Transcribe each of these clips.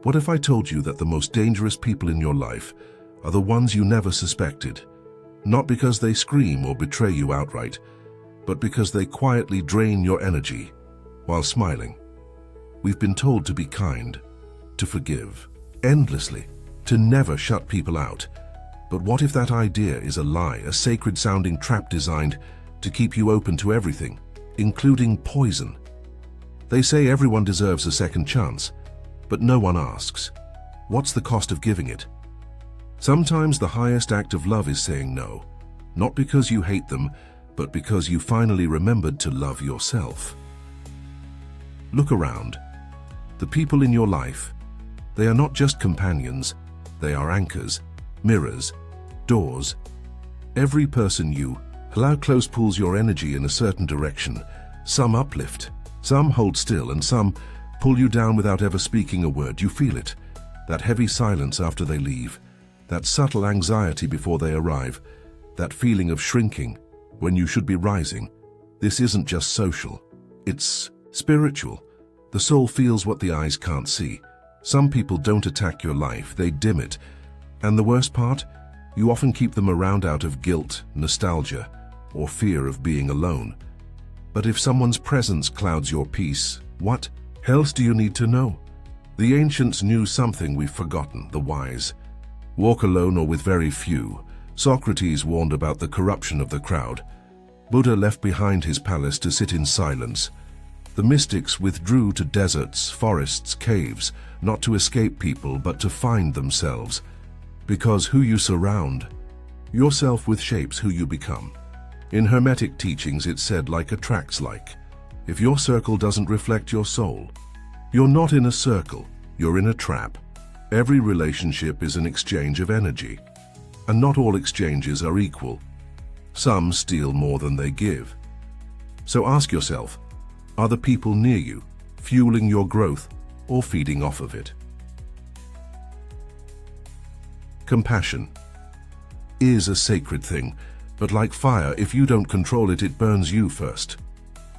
What if I told you that the most dangerous people in your life are the ones you never suspected? Not because they scream or betray you outright, but because they quietly drain your energy while smiling. We've been told to be kind, to forgive, endlessly, to never shut people out. But what if that idea is a lie, a sacred-sounding trap designed to keep you open to everything, including poison? They say everyone deserves a second chance, but no one asks, what's the cost of giving it? Sometimes the highest act of love is saying no, not because you hate them, but because you finally remembered to love yourself. Look around. The people in your life, they are not just companions, they are anchors, mirrors, doors. Every person you allow close pulls your energy in a certain direction. Some uplift, some hold still, and some pull you down without ever speaking a word. You feel it, that heavy silence after they leave, that subtle anxiety before they arrive, that feeling of shrinking when you should be rising. This isn't just social, it's spiritual. The soul feels what the eyes can't see. Some people don't attack your life, they dim it. And the worst part? You often keep them around out of guilt, nostalgia, or fear of being alone. But if someone's presence clouds your peace, what else do you need to know? The ancients knew something we've forgotten, the wise. Walk alone or with very few. Socrates warned about the corruption of the crowd. Buddha left behind his palace to sit in silence. The mystics withdrew to deserts, forests, caves, not to escape people, but to find themselves. Because who you surround yourself with shapes who you become. In Hermetic teachings, it's said like attracts like. If your circle doesn't reflect your soul, you're not in a circle, you're in a trap. Every relationship is an exchange of energy, and not all exchanges are equal. Some steal more than they give. So ask yourself, are the people near you fueling your growth or feeding off of it? Compassion is a sacred thing, but like fire, if you don't control it, it burns you first.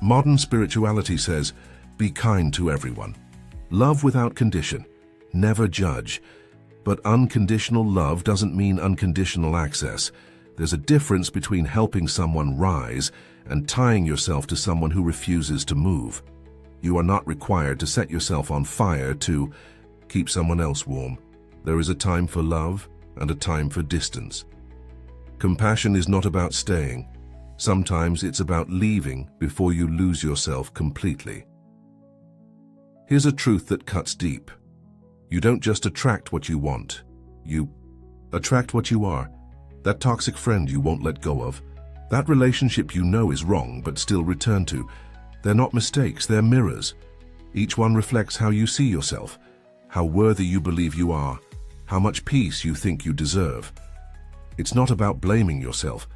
Modern spirituality says, be kind to everyone. Love without condition. Never judge. But unconditional love doesn't mean unconditional access. There's a difference between helping someone rise and tying yourself to someone who refuses to move. You are not required to set yourself on fire to keep someone else warm. There is a time for love and a time for distance. Compassion is not about staying. Sometimes it's about leaving before you lose yourself completely. Here's a truth that cuts deep. You don't just attract what you want. You attract what you are. That toxic friend you won't let go of. That relationship you know is wrong but still return to. They're not mistakes, they're mirrors. Each one reflects how you see yourself, how worthy you believe you are, how much peace you think you deserve. It's not about blaming yourself.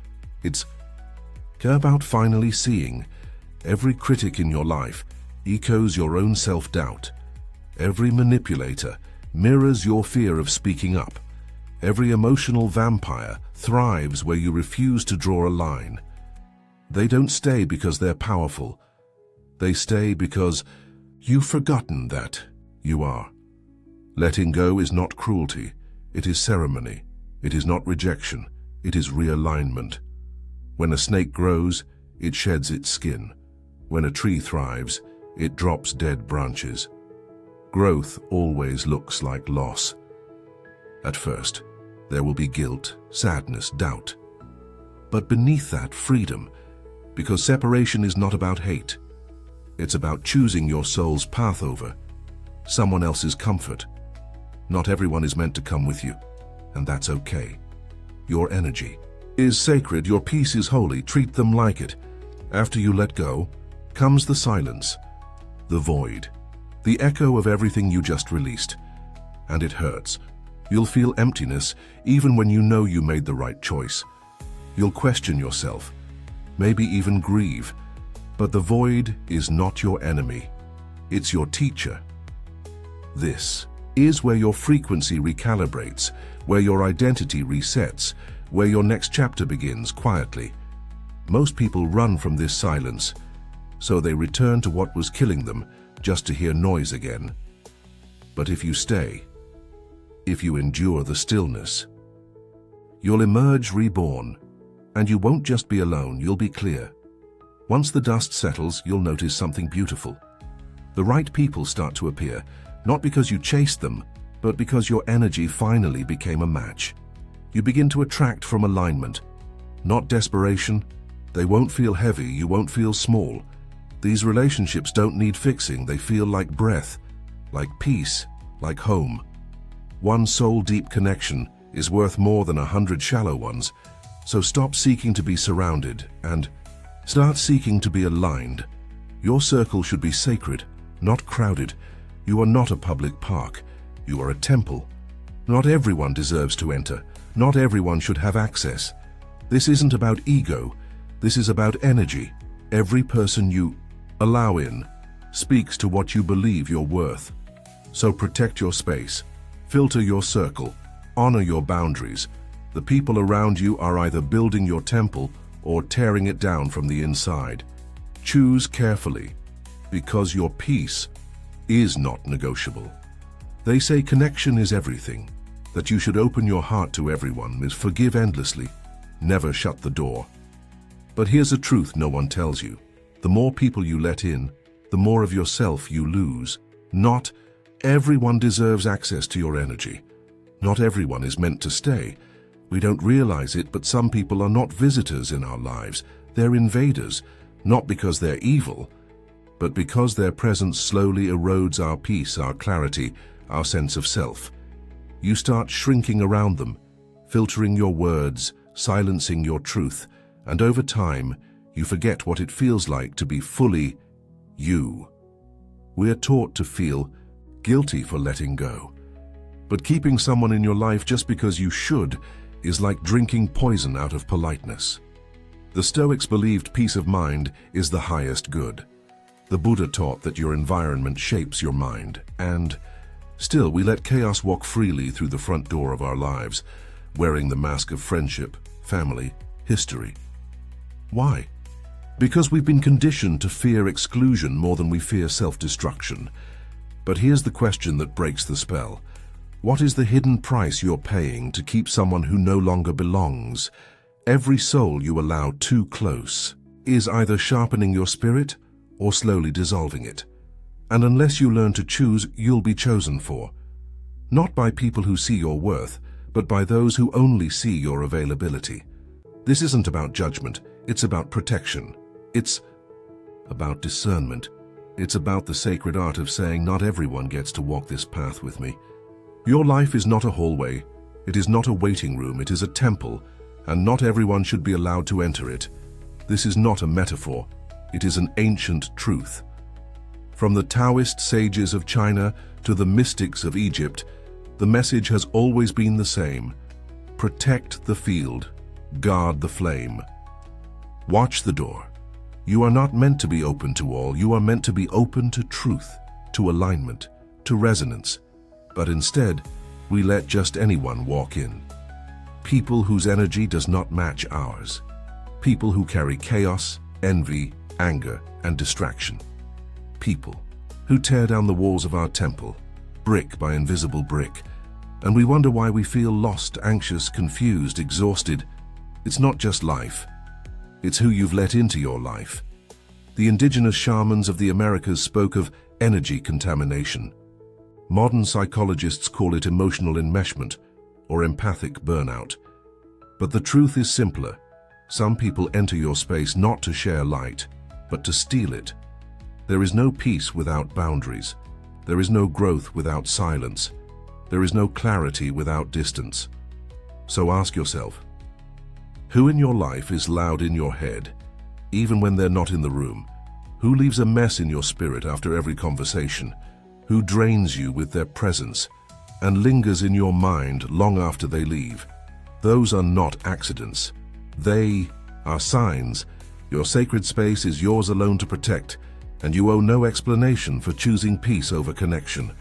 It's about finally seeing every critic in your life echoes your own self-doubt. Every manipulator mirrors your fear of speaking up. Every emotional vampire thrives where you refuse to draw a line. They don't stay because they're powerful. They stay because you've forgotten that you are. Letting go is not cruelty. It is ceremony. It is not rejection. It is realignment. When a snake grows, it sheds its skin. When a tree thrives, it drops dead branches. Growth always looks like loss. At first, there will be guilt, sadness, doubt. But beneath that, freedom, because separation is not about hate. It's about choosing your soul's path over someone else's comfort. Not everyone is meant to come with you, and that's okay. Your energy is sacred, your peace is holy, treat them like it. After you let go, comes the silence, the void, the echo of everything you just released. And it hurts. You'll feel emptiness even when you know you made the right choice. You'll question yourself, maybe even grieve. But the void is not your enemy. It's your teacher. This is where your frequency recalibrates, where your identity resets, where your next chapter begins quietly. Most people run from this silence, so they return to what was killing them just to hear noise again. But if you stay, if you endure the stillness, you'll emerge reborn, and you won't just be alone, you'll be clear. Once the dust settles, you'll notice something beautiful. The right people start to appear, not because you chased them, but because your energy finally became a match. You begin to attract from alignment, not desperation. They won't feel heavy, you won't feel small. These relationships don't need fixing, they feel like breath, like peace, like home. One soul-deep connection is worth more than 100 shallow ones, so stop seeking to be surrounded and start seeking to be aligned. Your circle should be sacred, not crowded. You are not a public park, you are a temple. Not everyone deserves to enter, not everyone should have access. This isn't about ego, this is about energy. Every person you allow in speaks to what you believe you're worth. So protect your space, filter your circle, honor your boundaries. The people around you are either building your temple or tearing it down from the inside. Choose carefully, because your peace is not negotiable. They say connection is everything, that you should open your heart to everyone, is forgive endlessly, never shut the door. But here's a truth no one tells you. The more people you let in, the more of yourself you lose. Not everyone deserves access to your energy. Not everyone is meant to stay. We don't realize it, but some people are not visitors in our lives. They're invaders, not because they're evil, but because their presence slowly erodes our peace, our clarity, our sense of self. You start shrinking around them, filtering your words, silencing your truth, and over time, you forget what it feels like to be fully you. We're taught to feel guilty for letting go. But keeping someone in your life just because you should is like drinking poison out of politeness. The Stoics believed peace of mind is the highest good. The Buddha taught that your environment shapes your mind, and still we let chaos walk freely through the front door of our lives, wearing the mask of friendship, family, history. Why? Because we've been conditioned to fear exclusion more than we fear self-destruction. But here's the question that breaks the spell. What is the hidden price you're paying to keep someone who no longer belongs? Every soul you allow too close is either sharpening your spirit or slowly dissolving it. And unless you learn to choose, you'll be chosen for. Not by people who see your worth, but by those who only see your availability. This isn't about judgment, it's about protection. It's about discernment. It's about the sacred art of saying, not everyone gets to walk this path with me. Your life is not a hallway, it is not a waiting room, it is a temple, and not everyone should be allowed to enter it. This is not a metaphor, it is an ancient truth. From the Taoist sages of China to the mystics of Egypt, the message has always been the same. Protect the field, guard the flame. Watch the door. You are not meant to be open to all, you are meant to be open to truth, to alignment, to resonance. But instead, we let just anyone walk in. People whose energy does not match ours. People who carry chaos, envy, anger, and distraction. People who tear down the walls of our temple, brick by invisible brick, and we wonder why we feel lost, anxious, confused, exhausted. It's not just life. It's who you've let into your life. The indigenous shamans of the Americas spoke of energy contamination. Modern psychologists call it emotional enmeshment or empathic burnout. But the truth is simpler. Some people enter your space not to share light, but to steal it. There is no peace without boundaries. There is no growth without silence. There is no clarity without distance. So ask yourself, who in your life is loud in your head, even when they're not in the room? Who leaves a mess in your spirit after every conversation? Who drains you with their presence and lingers in your mind long after they leave? Those are not accidents. They are signs. Your sacred space is yours alone to protect, and you owe no explanation for choosing peace over connection.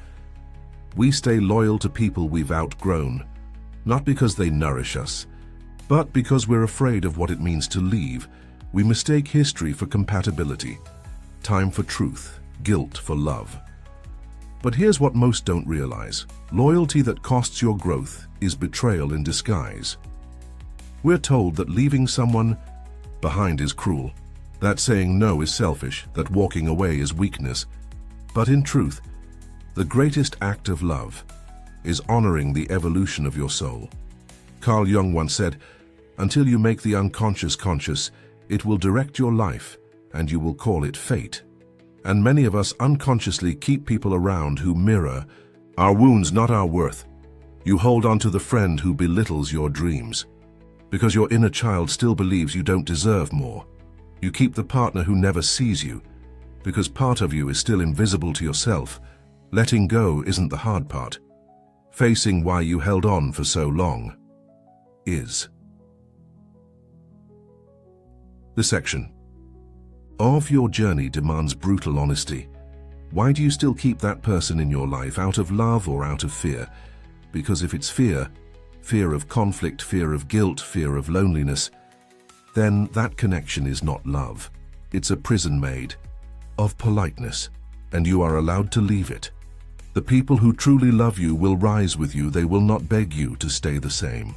We stay loyal to people we've outgrown, not because they nourish us, but because we're afraid of what it means to leave. We mistake history for compatibility, time for truth, guilt for love. But here's what most don't realize. Loyalty that costs your growth is betrayal in disguise. We're told that leaving someone behind is cruel, that saying no is selfish, that walking away is weakness. But in truth, the greatest act of love is honoring the evolution of your soul. Carl Jung once said, "Until you make the unconscious conscious, it will direct your life, and you will call it fate." And many of us unconsciously keep people around who mirror our wounds, not our worth. You hold on to the friend who belittles your dreams, because your inner child still believes you don't deserve more. You keep the partner who never sees you, because part of you is still invisible to yourself. Letting go isn't the hard part. Facing why you held on for so long is. The section of your journey demands brutal honesty. Why do you still keep that person in your life, out of love or out of fear? Because if it's fear, fear of conflict, fear of guilt, fear of loneliness, then that connection is not love. It's a prison made of politeness, and you are allowed to leave it. The people who truly love you will rise with you. They will not beg you to stay the same.